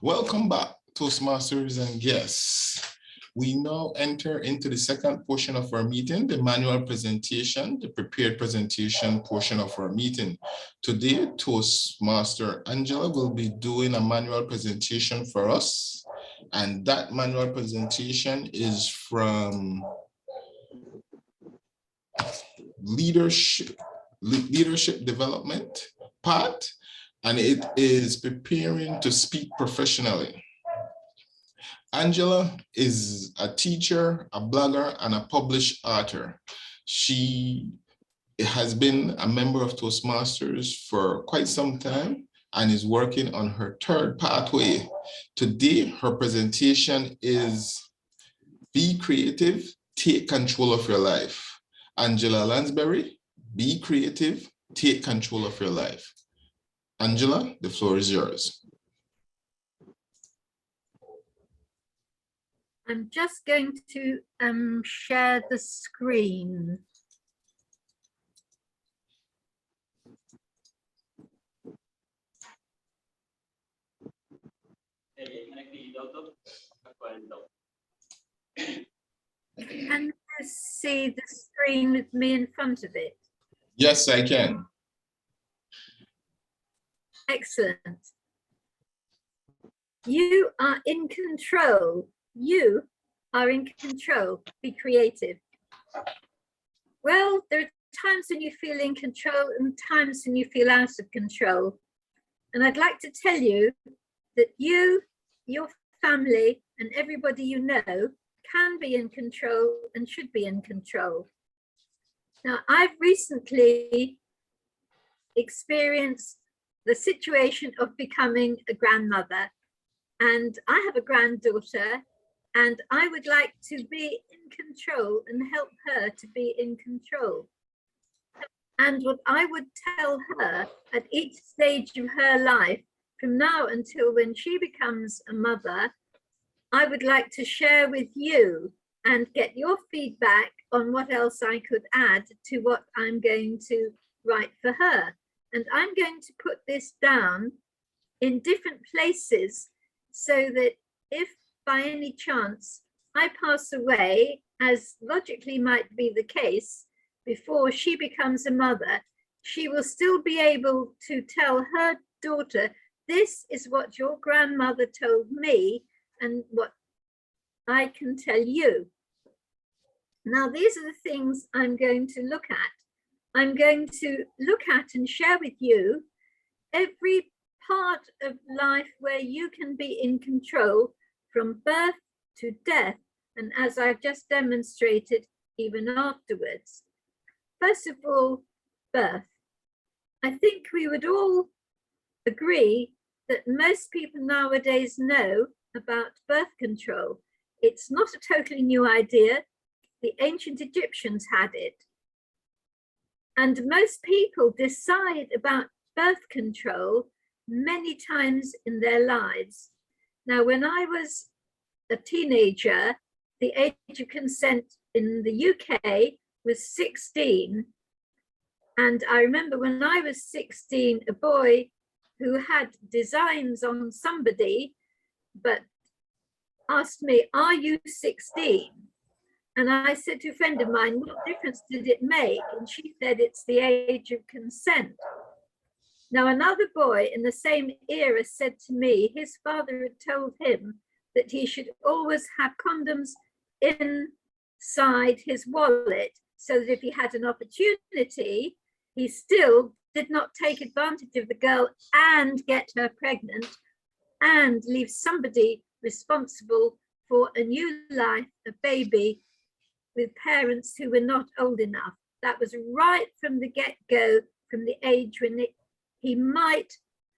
Welcome back, Toastmasters and guests. We now enter into the second portion of our meeting, the manual presentation, the prepared presentation portion of our meeting. Today, Toastmaster Angela will be doing a manual presentation for us. And that manual presentation is from leadership development part, and it is preparing to speak professionally. Angela is a teacher, a blogger, and a published author. She has been a member of Toastmasters for quite some time and is working on her third pathway. Today, her presentation is Be Creative, Take Control of Your Life. Angela Lansbury, be creative, take control of your life. Angela, the floor is yours. I'm just going to share the screen. Can you see the screen with me in front of it? Yes, I can. Excellent. You are in control. You are in control. Be creative. Well, there are times when you feel in control and times when you feel out of control. And I'd like to tell you that you, your family, and everybody you know can be in control and should be in control. Now, I've recently experienced the situation of becoming a grandmother, and I have a granddaughter, and I would like to be in control and help her to be in control. And what I would tell her at each stage of her life, from now until when she becomes a mother, I would like to share with you and get your feedback on what else I could add to what I'm going to write for her. And I'm going to put this down in different places so that if by any chance I pass away, as logically might be the case, before she becomes a mother, she will still be able to tell her daughter, this is what your grandmother told me and what I can tell you. Now, these are the things I'm going to look at. I'm going to look at and share with you every part of life where you can be in control from birth to death, and as I've just demonstrated, even afterwards. First of all, birth. I think we would all agree that most people nowadays know about birth control. It's not a totally new idea. The ancient Egyptians had it. And most people decide about birth control many times in their lives. Now, when I was a teenager, the age of consent in the UK was 16. And I remember when I was 16, a boy who had designs on somebody, but asked me, are you 16? And I said to a friend of mine, what difference did it make? And she said, it's the age of consent. Now, another boy in the same era said to me, his father had told him that he should always have condoms inside his wallet so that if he had an opportunity, he still did not take advantage of the girl and get her pregnant and leave somebody responsible for a new life, a baby, with parents who were not old enough. That was right from the get-go, from the age when he might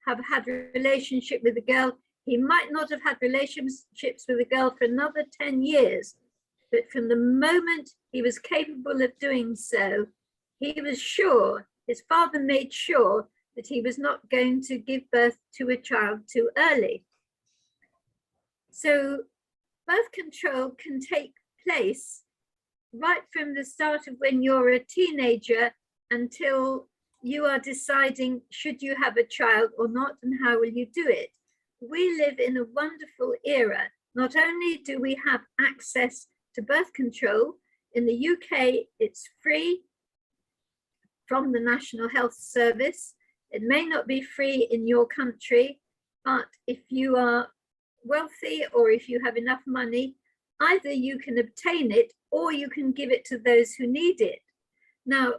have had a relationship with a girl. He might not have had relationships with a girl for another 10 years, but from the moment he was capable of doing so, he was sure, his father made sure that he was not going to give birth to a child too early. So birth control can take place right from the start of when you're a teenager until you are deciding, should you have a child or not, and how will you do it? we live in a wonderful era. Not only do we have access to birth control, in the UK, it's free from the National Health Service. It may not be free in your country, but if you are wealthy or if you have enough money, either you can obtain it or you can give it to those who need it. Now,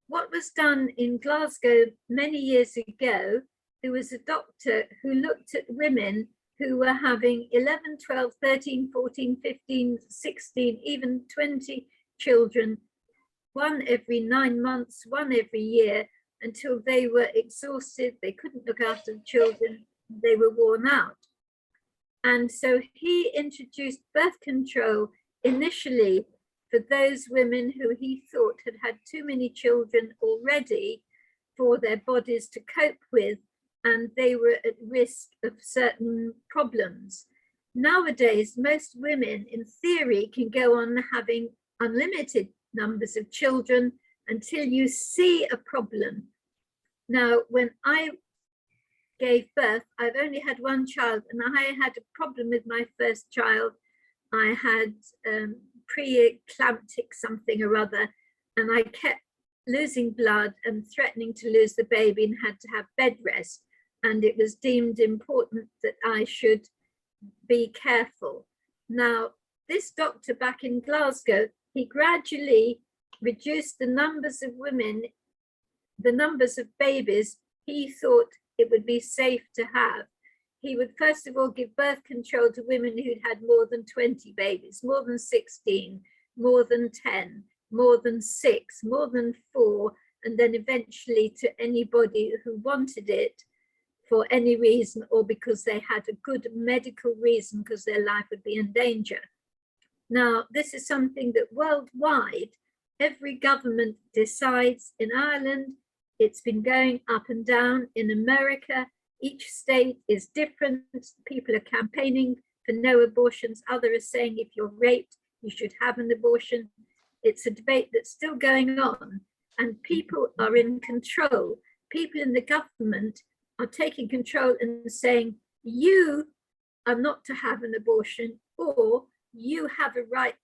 what was done in Glasgow many years ago, there was a doctor who looked at women who were having 11, 12, 13, 14, 15, 16, even 20 children, one every 9 months, one every year, until they were exhausted, they couldn't look after the children, they were worn out. And so he introduced birth control initially for those women who he thought had had too many children already for their bodies to cope with, and they were at risk of certain problems. Nowadays, most women, in theory, can go on having unlimited numbers of children until you see a problem. Now, when I gave birth, I've only had one child, and I had a problem with my first child. I had pre-eclamptic something or other, and I kept losing blood and threatening to lose the baby and had to have bed rest. And it was deemed important that I should be careful. Now, this doctor back in Glasgow, he gradually reduced the numbers of women, the numbers of babies he thought it would be safe to have. He would first of all give birth control to women who'd had more than 20 babies, more than 16, more than 10, more than 6, more than 4, and then eventually to anybody who wanted it for any reason or because they had a good medical reason because their life would be in danger. Now, this is something that worldwide, every government decides. In Ireland, it's been going up and down. In America, each state is different. People are campaigning for no abortions. Others are saying if you're raped, you should have an abortion. It's a debate that's still going on, and people are in control. People in the government are taking control and saying, you are not to have an abortion, or you have a right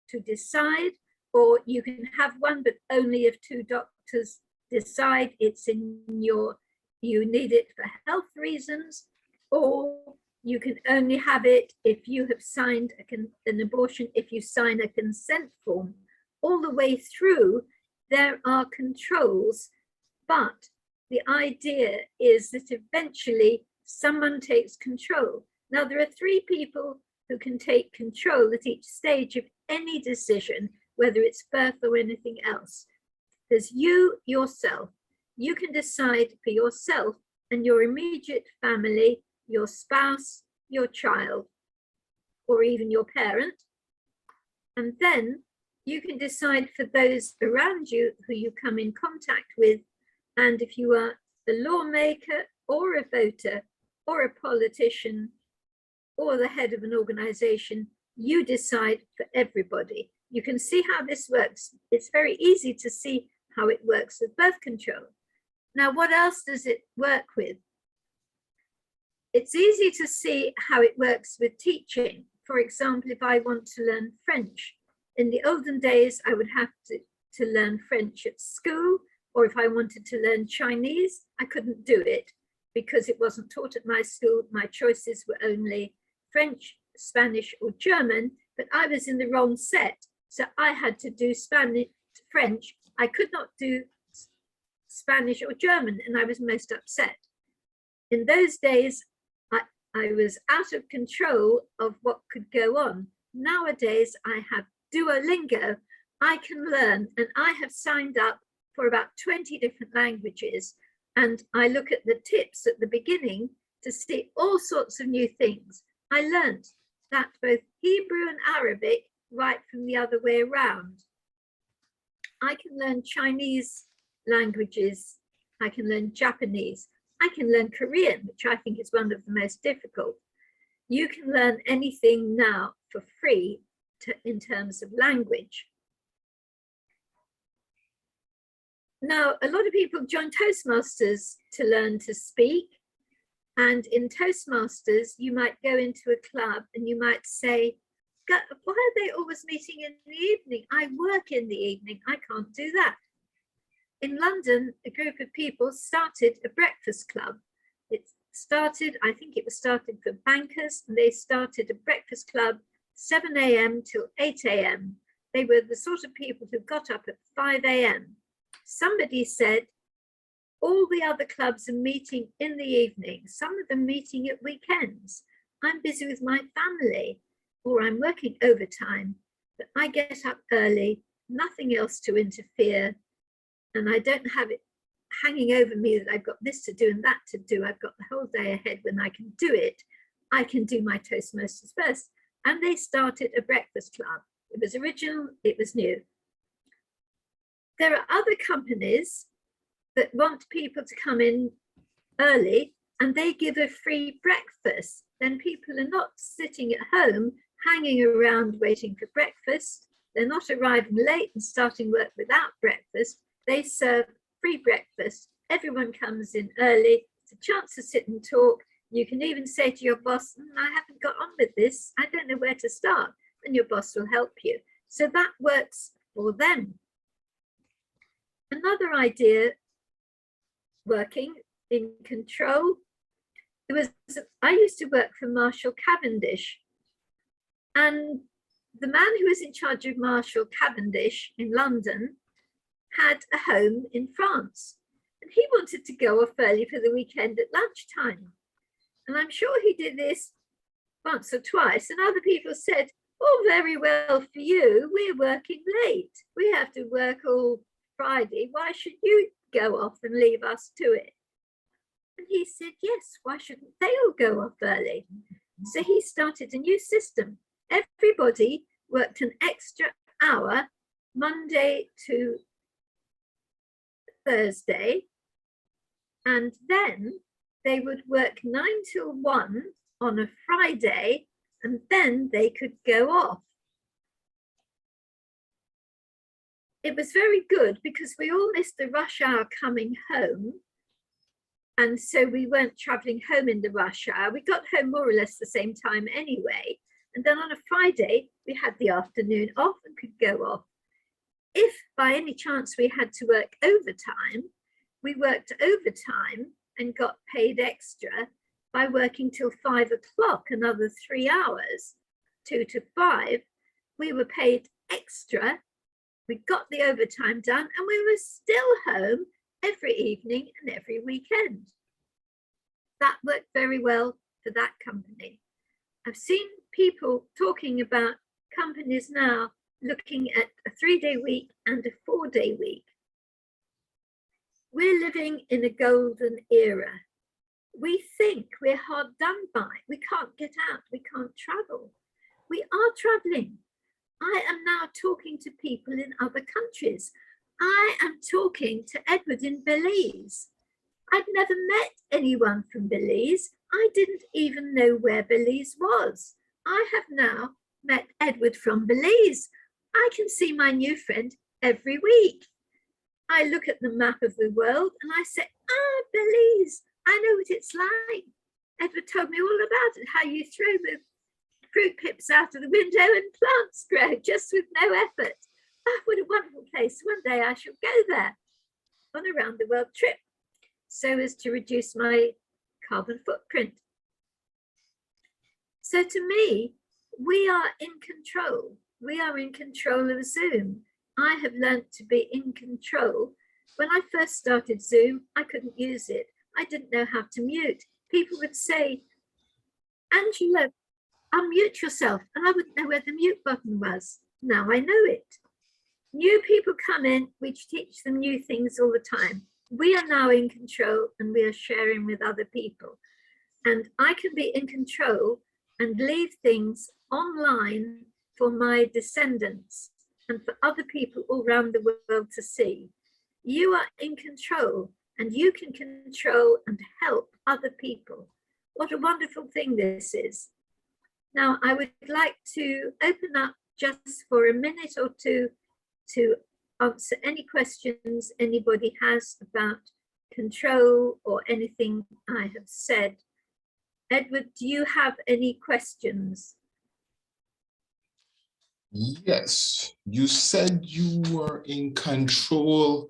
to decide, or you can have one, but only if 2 doctors decide it's in your, you need it for health reasons, or you can only have it if you have signed an abortion, if you sign a consent form. All the way through, there are controls, but the idea is that eventually someone takes control. Now, there are 3 people who can take control at each stage of any decision, whether it's birth or anything else. There's you, yourself. You can decide for yourself and your immediate family, your spouse, your child, or even your parent. And then you can decide for those around you who you come in contact with. And if you are a lawmaker or a voter or a politician or the head of an organization, you decide for everybody. You can see how this works. It's very easy to see how it works with birth control. Now, what else does it work with? It's easy to see how it works with teaching. For example, if I want to learn French, in the olden days, I would have to learn French at school, or if I wanted to learn Chinese, I couldn't do it because it wasn't taught at my school. My choices were only French, Spanish, or German, but I was in the wrong set. So I had to do Spanish, French. I could not do Spanish or German, and I was most upset. In those days, I was out of control of what could go on. Nowadays, I have Duolingo. I can learn, and I have signed up for about 20 different languages. And I look at the tips at the beginning to see all sorts of new things. I learned that both Hebrew and Arabic right from the other way around. I can learn Chinese languages. I can learn Japanese. I can learn Korean, which I think is one of the most difficult. You can learn anything now for free in terms of language. Now, a lot of people join Toastmasters to learn to speak. And in Toastmasters, you might go into a club and you might say, why are they always meeting in the evening? I work in the evening. I can't do that. In London, a group of people started a breakfast club. It started, I think it was started for bankers, and they started a breakfast club 7 a.m. till 8 a.m. They were the sort of people who got up at 5 a.m. Somebody said, all the other clubs are meeting in the evening, some of them meeting at weekends. I'm busy with my family, or I'm working overtime, but I get up early, nothing else to interfere, and I don't have it hanging over me that I've got this to do and that to do. I've got the whole day ahead when I can do it. I can do my Toastmasters first. And they started a breakfast club. It was original, it was new. There are other companies that want people to come in early and they give a free breakfast. Then people are not sitting at home hanging around waiting for breakfast. They're not arriving late and starting work without breakfast. They serve free breakfast. Everyone comes in early. It's a chance to sit and talk. You can even say to your boss, I haven't got on with this. I don't know where to start. And your boss will help you. So that works for them. Another idea, working in control. I used to work for Marshall Cavendish. And the man who was in charge of Marshall Cavendish in London had a home in France. And he wanted to go off early for the weekend at lunchtime. And I'm sure he did this once or twice. And other people said, oh, very well for you. We're working late. We have to work all Friday. Why should you go off and leave us to it? And he said, yes, why shouldn't they all go off early? So he started a new system. Everybody worked an extra hour Monday to Thursday, and then they would work 9 till 1 on a Friday, and then they could go off. It was very good because we all missed the rush hour coming home. And so we weren't traveling home in the rush hour. We got home more or less the same time anyway. And then on a Friday, we had the afternoon off and could go off. If by any chance we had to work overtime, we worked overtime and got paid extra by working till 5 o'clock, another 3 hours, 2 to 5. We were paid extra. We got the overtime done and we were still home every evening and every weekend. That worked very well for that company. I've seen people talking about companies now looking at a 3-day week and a 4-day week. We're living in a golden era. We think we're hard done by. We can't get out, we can't travel. We are traveling. I am now talking to people in other countries. I am talking to Edward in Belize. I'd never met anyone from Belize. I didn't even know where Belize was. I have now met Edward from Belize. I can see my new friend every week. I look at the map of the world and I say, Belize, I know what it's like. Edward told me all about it, how you throw the fruit pips out of the window and plants grow just with no effort. Oh, what a wonderful place. One day I shall go there on a round the world trip so as to reduce my carbon footprint. So to me, we are in control. We are in control of Zoom. I have learned to be in control. When I first started Zoom, I couldn't use it. I didn't know how to mute. People would say, Angela, unmute yourself. And I wouldn't know where the mute button was. Now I know it. New people come in, we teach them new things all the time. We are now in control and we are sharing with other people. And I can be in control and leave things online for my descendants and for other people all around the world to see. You are in control and you can control and help other people. What a wonderful thing this is. Now, I would like to open up just for a minute or two to answer any questions anybody has about control or anything I have said. Edward, do you have any questions? Yes, you said you were in control.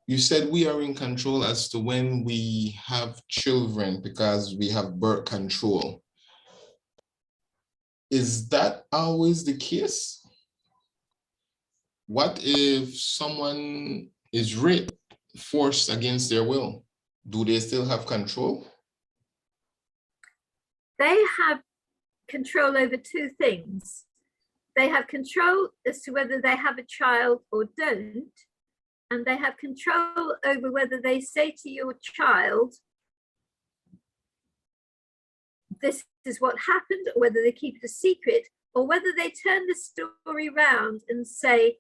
You said we are in control as to when we have children because we have birth control. Is that always the case? What if someone is raped, forced against their will? Do they still have control? They have control over two things. They have control as to whether they have a child or don't, and they have control over whether they say to your child, this is what happened, or whether they keep it a secret, or whether they turn the story around and say,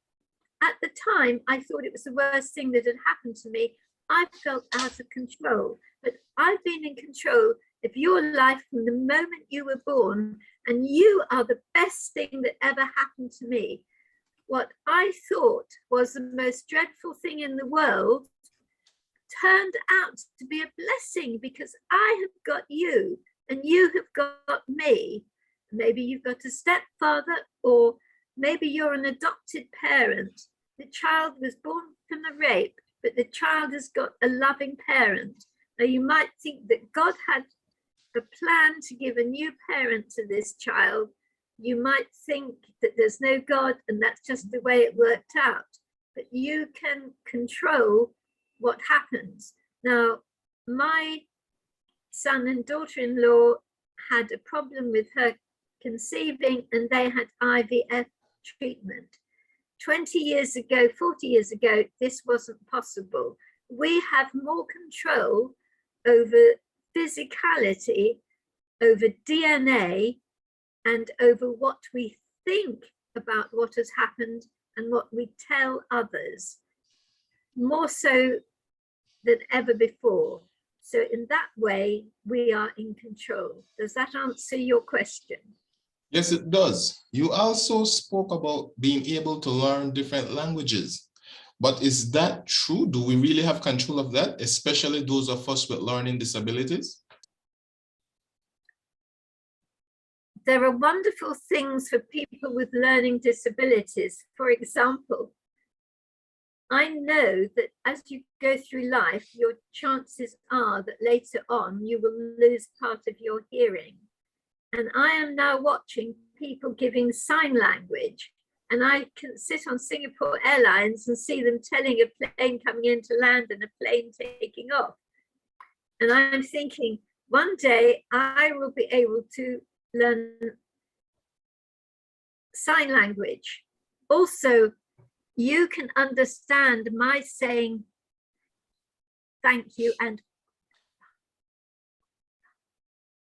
at the time, I thought it was the worst thing that had happened to me. I felt out of control, but I've been in control of your life from the moment you were born, and you are the best thing that ever happened to me. What I thought was the most dreadful thing in the world turned out to be a blessing because I have got you and you have got me. Maybe you've got a stepfather, or maybe you're an adopted parent. The child was born from a rape, but the child has got a loving parent. Now you might think that God had a plan to give a new parent to this child. You might think that there's no God and that's just the way it worked out, but you can control what happens. Now, my son and daughter-in-law had a problem with her conceiving, and they had IVF treatment. 20 years ago, 40 years ago, this wasn't possible. We have more control over physicality, over DNA, and over what we think about what has happened and what we tell others, more so than ever before. So in that way, we are in control. Does that answer your question? Yes, it does. You also spoke about being able to learn different languages. But is that true? Do we really have control of that, especially those of us with learning disabilities? There are wonderful things for people with learning disabilities. For example, I know that as you go through life, your chances are that later on you will lose part of your hearing. And I am now watching people giving sign language, and I can sit on Singapore Airlines and see them telling a plane coming in to land and a plane taking off. And I'm thinking, one day I will be able to learn sign language. Also, you can understand my saying thank you, and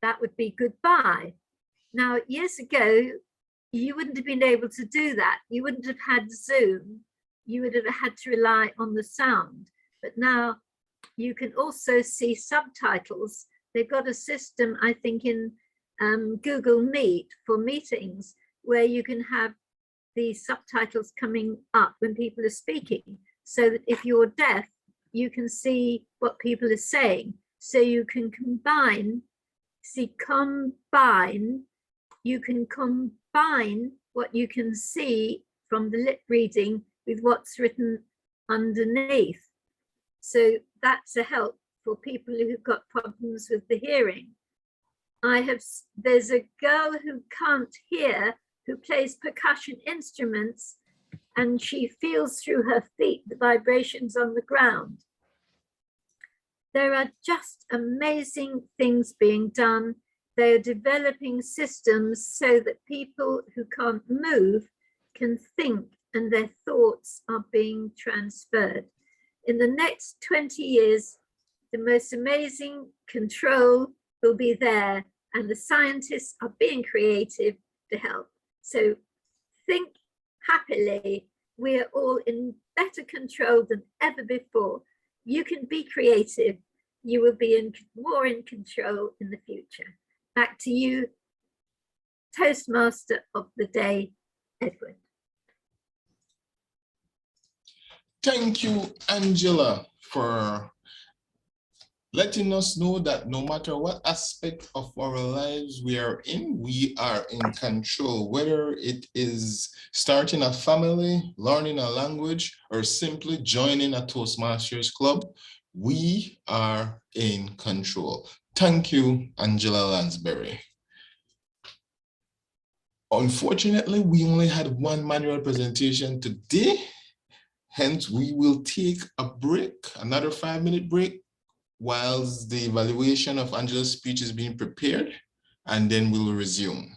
that would be goodbye. Now, years ago, you wouldn't have been able to do that. You wouldn't have had Zoom. You would have had to rely on the sound. But now you can also see subtitles. They've got a system, I think, in Google Meet for meetings where you can have the subtitles coming up when people are speaking, so that if you're deaf, you can see what people are saying. So you can you can combine what you can see from the lip reading with what's written underneath. So that's a help for people who've got problems with the hearing. There's a girl who can't hear, who plays percussion instruments, and she feels through her feet the vibrations on the ground. There are just amazing things being done. They're developing systems so that people who can't move can think, and their thoughts are being transferred. In the next 20 years, the most amazing control will be there, and the scientists are being creative to help. So think happily. We are all in better control than ever before. You can be creative. You will be more in control in the future. Back to you, Toastmaster of the Day, Edward. Thank you, Angela, for letting us know that no matter what aspect of our lives we are in control, whether it is starting a family, learning a language, or simply joining a Toastmasters club, we are in control. Thank you, Angela Lansbury. Unfortunately, we only had one manual presentation today. Hence, we will take a break, another 5-minute break, whilst the evaluation of Angela's speech is being prepared, and then we'll resume.